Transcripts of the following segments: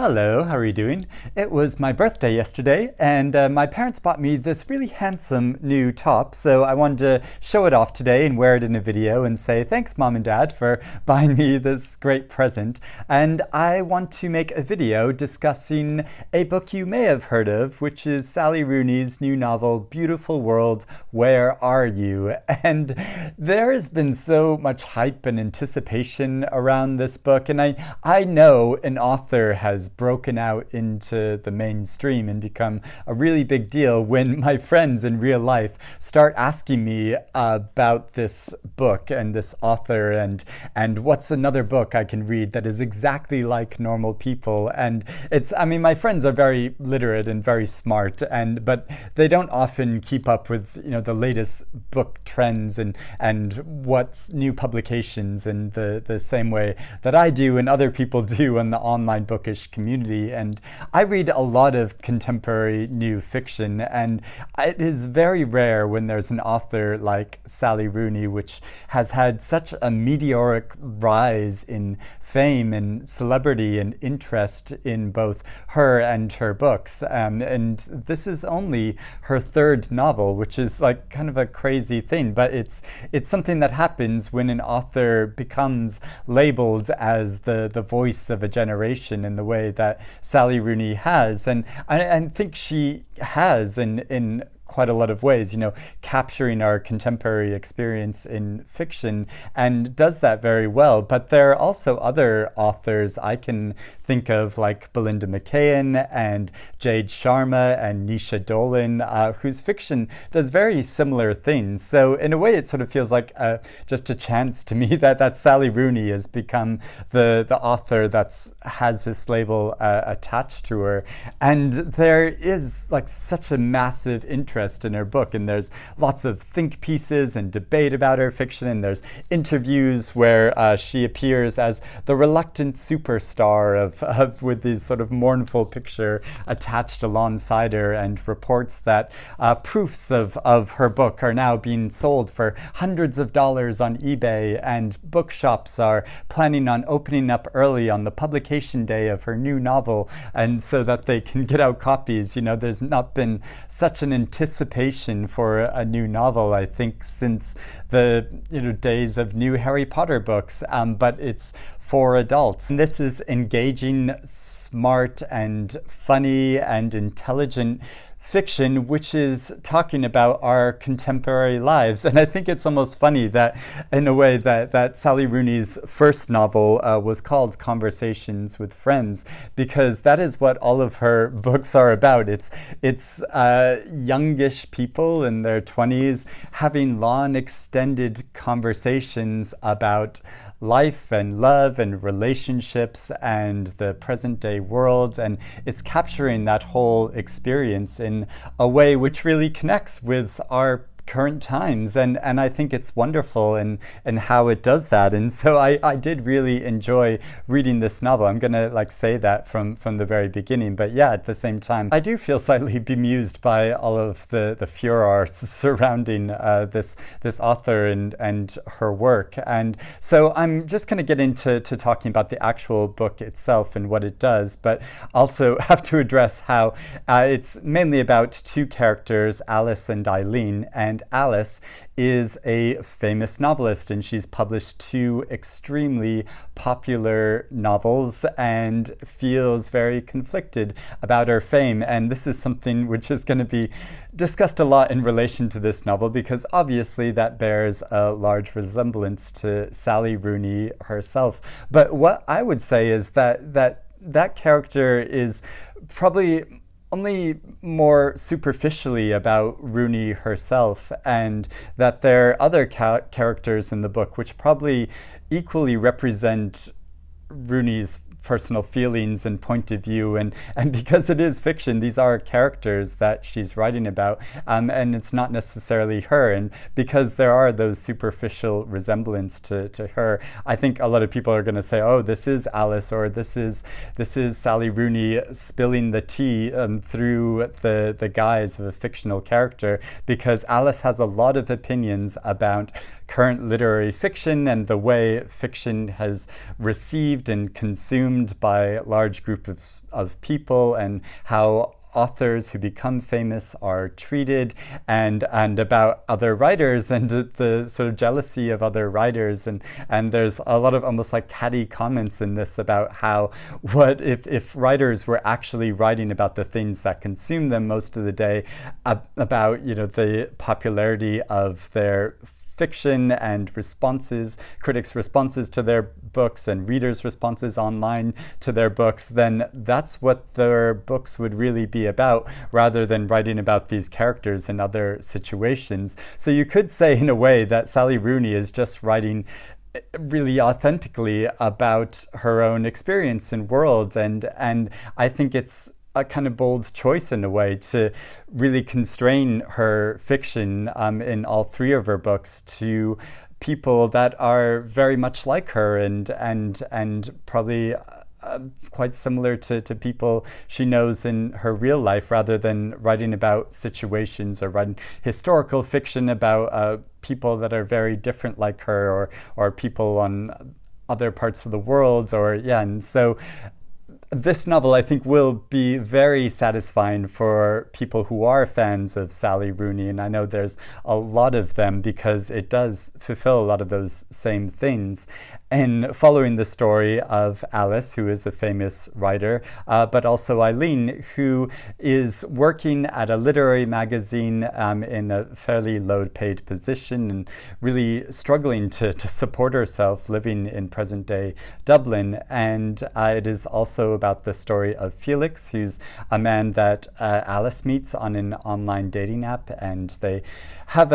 Hello, how are you doing? It was my birthday yesterday, and my parents bought me this really handsome new top, so I wanted to show it off today and wear it in a video and say thanks, Mom and Dad, for buying me this great present. And I want to make a video discussing a book you may have heard of, which is Sally Rooney's new novel, Beautiful World, Where Are You? And there has been so much hype and anticipation around this book, and I know an author has broken out into the mainstream and become a really big deal when my friends in real life start asking me about this book and this author and what's another book I can read that is exactly like Normal People. And my friends are very literate and very smart, but they don't often keep up with the latest book trends and what's new publications in the same way that I do and other people do in the online bookish community. And I read a lot of contemporary new fiction, and it is very rare when there's an author like Sally Rooney, which has had such a meteoric rise in fame and celebrity and interest in both her and her books. And this is only her third novel, which is like kind of a crazy thing, but it's something that happens when an author becomes labeled as the voice of a generation in the way that Sally Rooney has. And I think she has in quite a lot of ways, capturing our contemporary experience in fiction, and does that very well. But there are also other authors I can think of, like Belinda McKeon and Jade Sharma and Dolan, whose fiction does very similar things. So in a way, it sort of feels like just a chance to me that Sally Rooney has become the author that's has this label attached to her. And there is like such a massive interest in her book, and there's lots of think pieces and debate about her fiction, and there's interviews where she appears as the reluctant superstar of with this sort of mournful picture attached alongside her, and reports that proofs of her book are now being sold for hundreds of dollars on eBay, and bookshops are planning on opening up early on the publication day of her new novel, and so that they can get out copies. There's not been such an anticipation for a new novel, I think, since the days of new Harry Potter books, but it's for adults. And this is engaging, smart, and funny and intelligent fiction, which is talking about our contemporary lives. And I think it's almost funny that, in a way, that Sally Rooney's first novel was called Conversations with Friends, because that is what all of her books are about. It's youngish people in their 20s having long, extended conversations about life and love and relationships and the present day world, and it's capturing that whole experience in a way which really connects with our current times, and I think it's wonderful and how it does that. And so I did really enjoy reading this novel. I'm gonna say that from the very beginning, but yeah, at the same time I do feel slightly bemused by all of the furor surrounding this author and her work. And so I'm just gonna get into talking about the actual book itself and what it does, but also have to address how it's mainly about two characters, Alice and Eileen. And Alice is a famous novelist, and she's published two extremely popular novels and feels very conflicted about her fame. And this is something which is going to be discussed a lot in relation to this novel, because obviously that bears a large resemblance to Sally Rooney herself. But what I would say is that character is probably only more superficially about Rooney herself, and that there are other characters in the book which probably equally represent Rooney's personal feelings and point of view, and because it is fiction, these are characters that she's writing about, and it's not necessarily her. And because there are those superficial resemblance to her, I think a lot of people are going to say, oh, this is Alice, or this is Sally Rooney spilling the tea through the guise of a fictional character, because Alice has a lot of opinions about current literary fiction and the way fiction has received and consumed by large groups of people, and how authors who become famous are treated, and about other writers and the sort of jealousy of other writers, and there's a lot of almost like catty comments in this about how what if writers were actually writing about the things that consume them most of the day, about the popularity of their fiction and critics' responses to their books and readers' responses online to their books, then that's what their books would really be about, rather than writing about these characters in other situations. So you could say, in a way, that Sally Rooney is just writing really authentically about her own experience and world, and I think it's a kind of bold choice in a way to really constrain her fiction in all three of her books to people that are very much like her, and probably quite similar to people she knows in her real life, rather than writing about situations or writing historical fiction about people that are very different like her, or people on other parts of the world, and so this novel, I think, will be very satisfying for people who are fans of Sally Rooney, and I know there's a lot of them, because it does fulfill a lot of those same things. And following the story of Alice, who is a famous writer, but also Eileen, who is working at a literary magazine in a fairly low-paid position and really struggling to support herself living in present-day Dublin. And it is also about the story of Felix, who's a man that Alice meets on an online dating app, and they have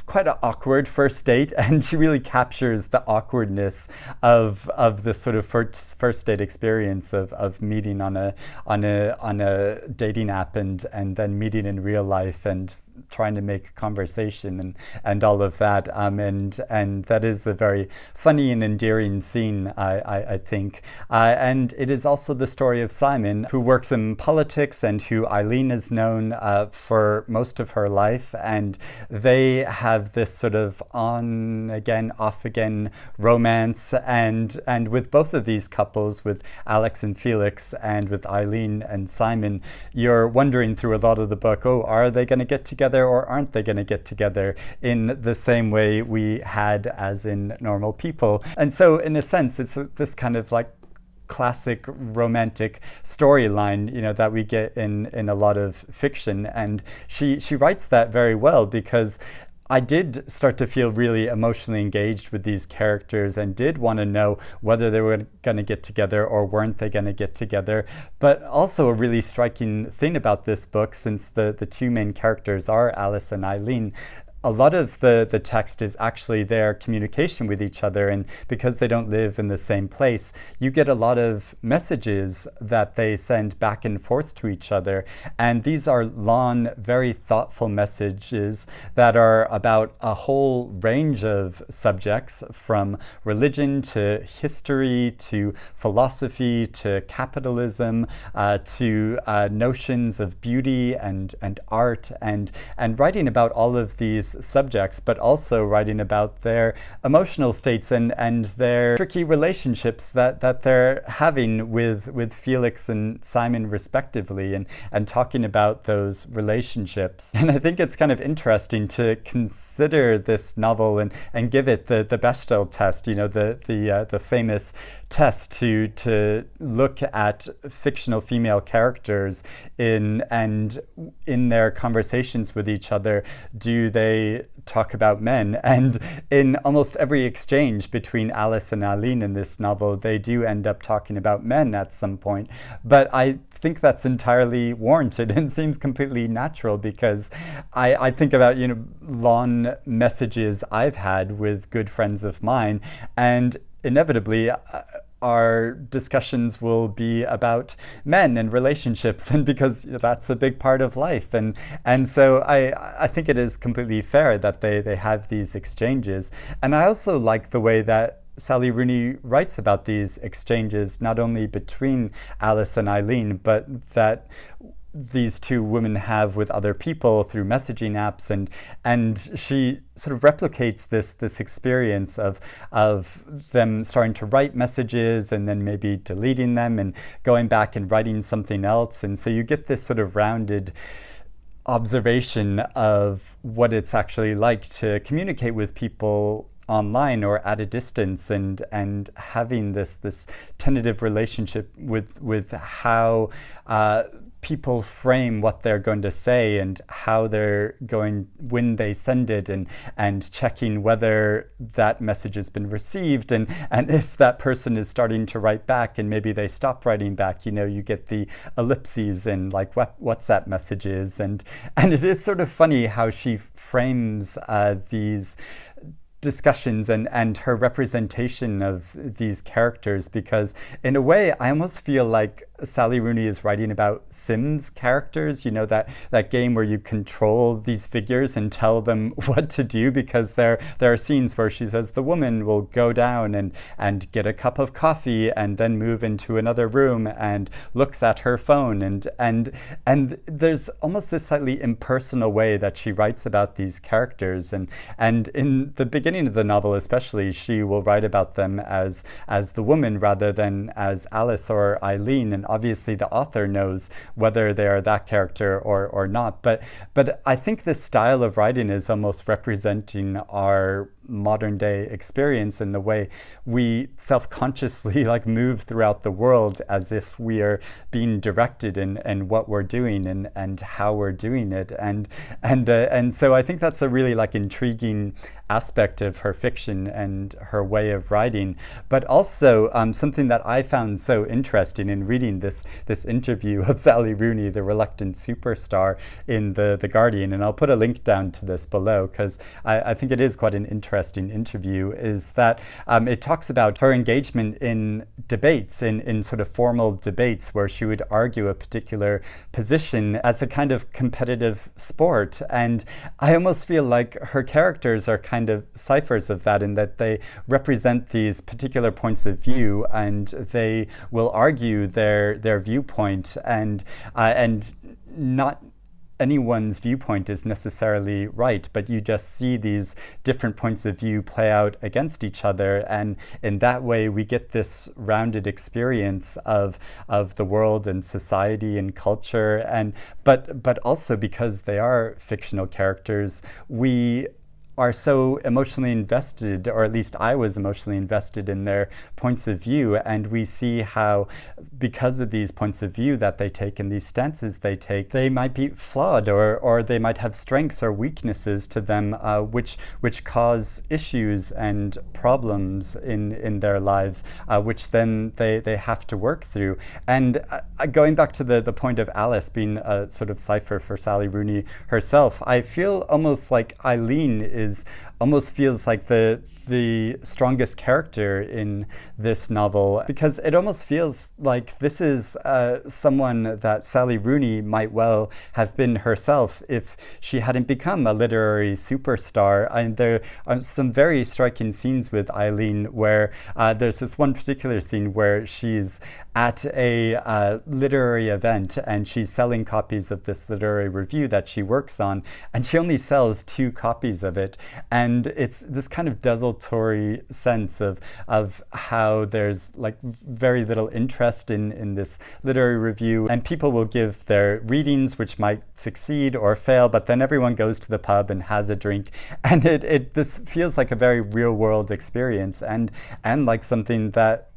quite an awkward first date, and she really captures the awkwardness of this sort of first date experience of meeting on a dating app, and then meeting in real life and trying to make conversation and all of that, and that is a very funny and endearing scene, I think, and it is also the story of Simon, who works in politics and who Eileen has known for most of her life, and they have this sort of on again, off again romance, and with both of these couples, with Alex and Felix, and with Eileen and Simon, you're wondering through a lot of the book, are they going to get together or aren't they going to get together in the same way we had as in Normal People? And so in a sense, it's this kind of like classic romantic storyline, that we get in a lot of fiction, and she writes that very well, because I did start to feel really emotionally engaged with these characters and did want to know whether they were going to get together or weren't they going to get together. But also a really striking thing about this book, since the two main characters are Alice and Eileen, a lot of the text is actually their communication with each other, and because they don't live in the same place, you get a lot of messages that they send back and forth to each other, and these are long, very thoughtful messages that are about a whole range of subjects, from religion to history to philosophy to capitalism, to notions of beauty and art, and writing about all of these subjects, but also writing about their emotional states and their tricky relationships that they're having with Felix and Simon respectively, and talking about those relationships. And I think it's kind of interesting to consider this novel and give it the Bechdel test, the famous test to look at fictional female characters in their conversations with each other. Do they talk about men? And in almost every exchange between Alice and Eileen in this novel, they do end up talking about men at some point. But I think that's entirely warranted and seems completely natural, because I think about long messages I've had with good friends of mine, and inevitably our discussions will be about men and relationships, and because that's a big part of life, and so I think it is completely fair that they have these exchanges. And I also like the way that Sally Rooney writes about these exchanges, not only between Alice and Eileen, but that these two women have with other people through messaging apps, and she sort of replicates this experience of them starting to write messages and then maybe deleting them and going back and writing something else. And so you get this sort of rounded observation of what it's actually like to communicate with people online or at a distance, and having this tentative relationship with how people frame what they're going to say and how they're going when they send it, and checking whether that message has been received, and if that person is starting to write back and maybe they stop writing back. You get the ellipses in like WhatsApp messages, and it is sort of funny how she frames these discussions and her representation of these characters, because in a way I almost feel like Sally Rooney is writing about Sims characters, that game where you control these figures and tell them what to do, because there are scenes where she says the woman will go down and get a cup of coffee and then move into another room and looks at her phone, and there's almost this slightly impersonal way that she writes about these characters, and in the beginning of the novel especially, she will write about them as the woman rather than as Alice or Eileen, and obviously the author knows whether they are that character or not. But I think this style of writing is almost representing our modern day experience in the way we self-consciously like move throughout the world as if we are being directed in what we're doing and how we're doing it, and so I think that's a really like intriguing aspect of her fiction and her way of writing. But also something that I found so interesting in reading this interview of Sally Rooney, the reluctant superstar, in the Guardian, and I'll put a link down to this below because I think it is quite an interesting interview, is that it talks about her engagement in debates, in sort of formal debates where she would argue a particular position as a kind of competitive sport. And I almost feel like her characters are kind of ciphers of that, in that they represent these particular points of view and they will argue their viewpoint, and not anyone's viewpoint is necessarily right, but you just see these different points of view play out against each other, and in that way we get this rounded experience of the world and society and culture, and but also because they are fictional characters, we are so emotionally invested, or at least I was emotionally invested in their points of view, and we see how, because of these points of view that they take and these stances they take, they might be flawed, or they might have strengths or weaknesses to them, which cause issues and problems in their lives, which then they have to work through. And going back to the point of Alice being a sort of cipher for Sally Rooney herself, I feel almost like Eileen almost feels like the strongest character in this novel, because it almost feels like this is someone that Sally Rooney might well have been herself if she hadn't become a literary superstar. And there are some very striking scenes with Eileen where there's this one particular scene where she's at a literary event and she's selling copies of this literary review that she works on, and she only sells 2 copies of it, and it's this kind of desultory sense of how there's like very little interest in this literary review, and people will give their readings which might succeed or fail, but then everyone goes to the pub and has a drink, and this feels like a very real world experience, and like something that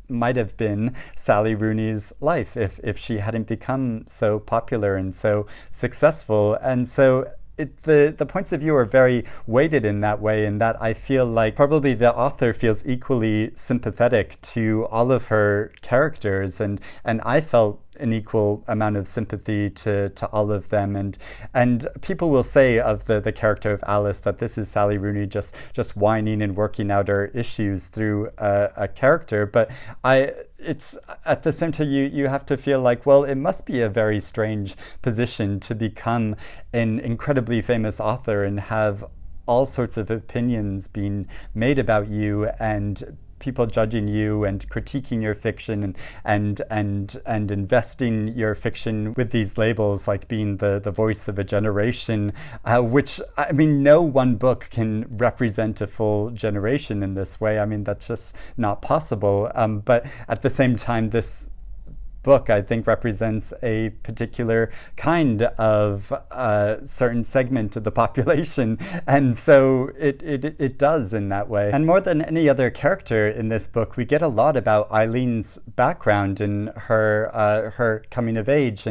might have been Sally Rooney's life if she hadn't become so popular and so successful. And so the points of view are very weighted in that way, in that I feel like probably the author feels equally sympathetic to all of her characters, and I felt an equal amount of sympathy to all of them, and people will say of the character of Alice that this is Sally Rooney just whining and working out her issues through a character, but it's at the same time you have to feel like, well, it must be a very strange position to become an incredibly famous author and have all sorts of opinions being made about you, and people judging you and critiquing your fiction and investing your fiction with these labels like being the voice of a generation, which, I mean, no one book can represent a full generation in this way. I mean, that's just not possible. But at the same time, this book, I think, represents a particular kind of certain segment of the population, and so it does in that way. And more than any other character in this book, we get a lot about Eileen's background and her coming of age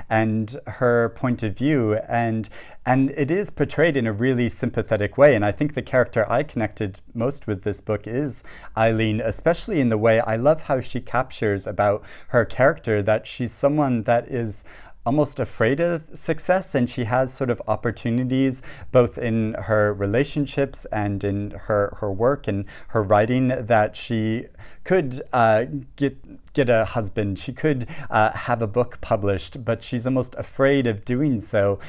and her point of view, and it is portrayed in a really sympathetic way. And I think the character I connected most with this book is Eileen, especially in the way I love how she captures about her character that she's someone that is almost afraid of success, and she has sort of opportunities both in her relationships and in her work and her writing, that she could get a husband, she could have a book published, but she's almost afraid of doing so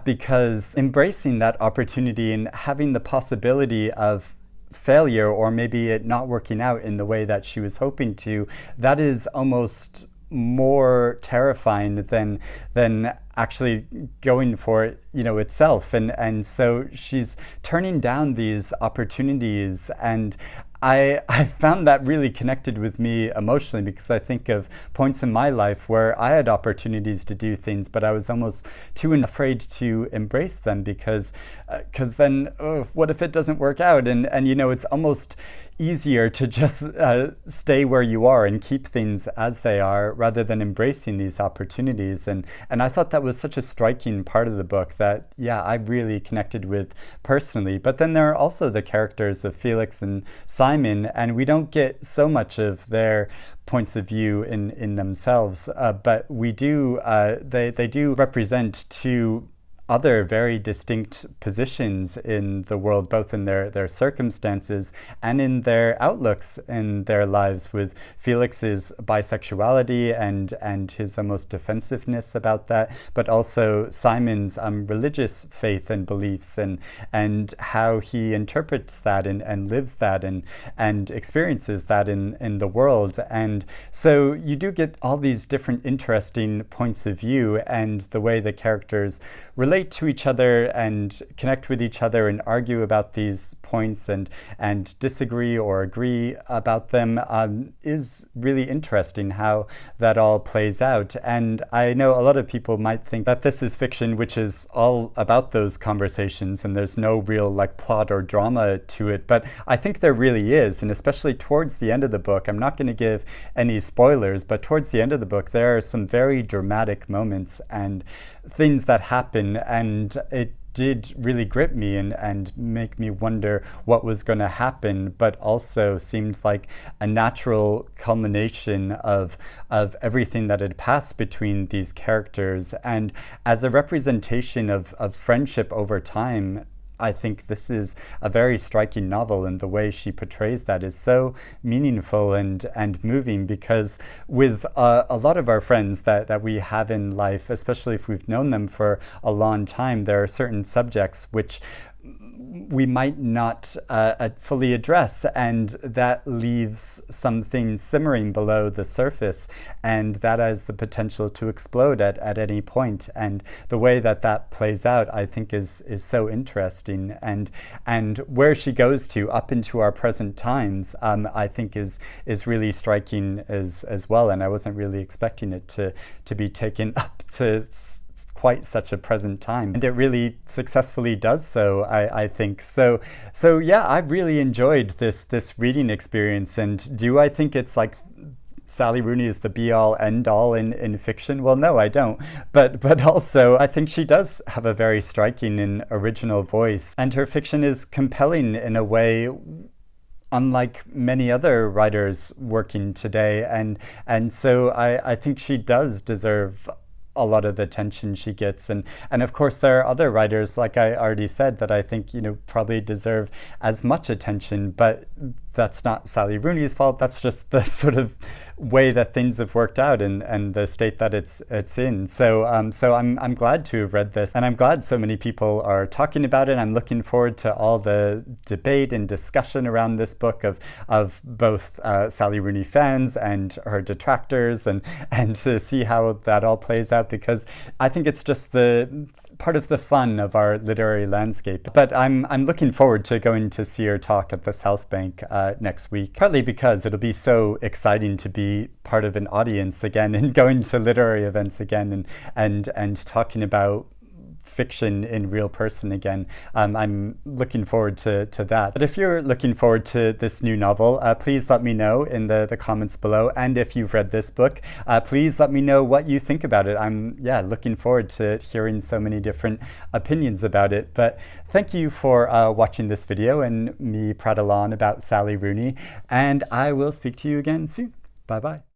because embracing that opportunity and having the possibility of failure or maybe it not working out in the way that she was hoping to, that is almost more terrifying than actually going for it, itself. And so she's turning down these opportunities, and I found that really connected with me emotionally, because I think of points in my life where I had opportunities to do things, but I was almost too afraid to embrace them because then, what if it doesn't work out? And it's almost easier to just stay where you are and keep things as they are rather than embracing these opportunities. And I thought that was such a striking part of the book that, I really connected with personally. But then there are also the characters of Felix and Simon, and we don't get so much of their points of view in themselves, but we do. They do represent two other very distinct positions in the world, both in their circumstances and in their outlooks in their lives, with Felix's bisexuality and his almost defensiveness about that, but also Simon's religious faith and beliefs and how he interprets that and lives that and experiences that in the world. And so you do get all these different interesting points of view, and the way the characters relate to each other and connect with each other and argue about these points and disagree or agree about them is really interesting how that all plays out. And I know a lot of people might think that this is fiction which is all about those conversations and there's no real plot or drama to it, but I think there really is. And especially towards the end of the book, I'm not going to give any spoilers, but towards the end of the book there are some very dramatic moments and things that happen, and it did really grip me and make me wonder what was going to happen, but also seemed like a natural culmination of everything that had passed between these characters. And as a representation of friendship over time, I think this is a very striking novel, and the way she portrays that is so meaningful and moving, because with a lot of our friends that we have in life, especially if we've known them for a long time, there are certain subjects which we might not fully address, and that leaves something simmering below the surface, and that has the potential to explode at any point. And the way that plays out, I think, is so interesting, and where she goes to up into our present times, I think is really striking as well. And I wasn't really expecting it to be taken up to quite such a present time, and it really successfully does so, I think. So yeah, I really enjoyed this reading experience. And do I think it's like Sally Rooney is the be-all, end-all in fiction? Well, no, I don't. But also, I think she does have a very striking and original voice, and her fiction is compelling in a way unlike many other writers working today. And so I think she does deserve a lot of the attention she gets, and of course there are other writers, like I already said, that I think probably deserve as much attention, but that's not Sally Rooney's fault. That's just the sort of way that things have worked out and the state that it's in. So I'm glad to have read this, and I'm glad so many people are talking about it. I'm looking forward to all the debate and discussion around this book of both Sally Rooney fans and her detractors, and to see how that all plays out, because I think it's just the part of the fun of our literary landscape. But I'm looking forward to going to see her talk at the South Bank next week, partly because it'll be so exciting to be part of an audience again and going to literary events again and talking about fiction in real person again. I'm looking forward to that. But if you're looking forward to this new novel, please let me know in the comments below. And if you've read this book, please let me know what you think about it. I'm looking forward to hearing so many different opinions about it. But thank you for watching this video and me prattle on about Sally Rooney, and I will speak to you again soon. Bye bye.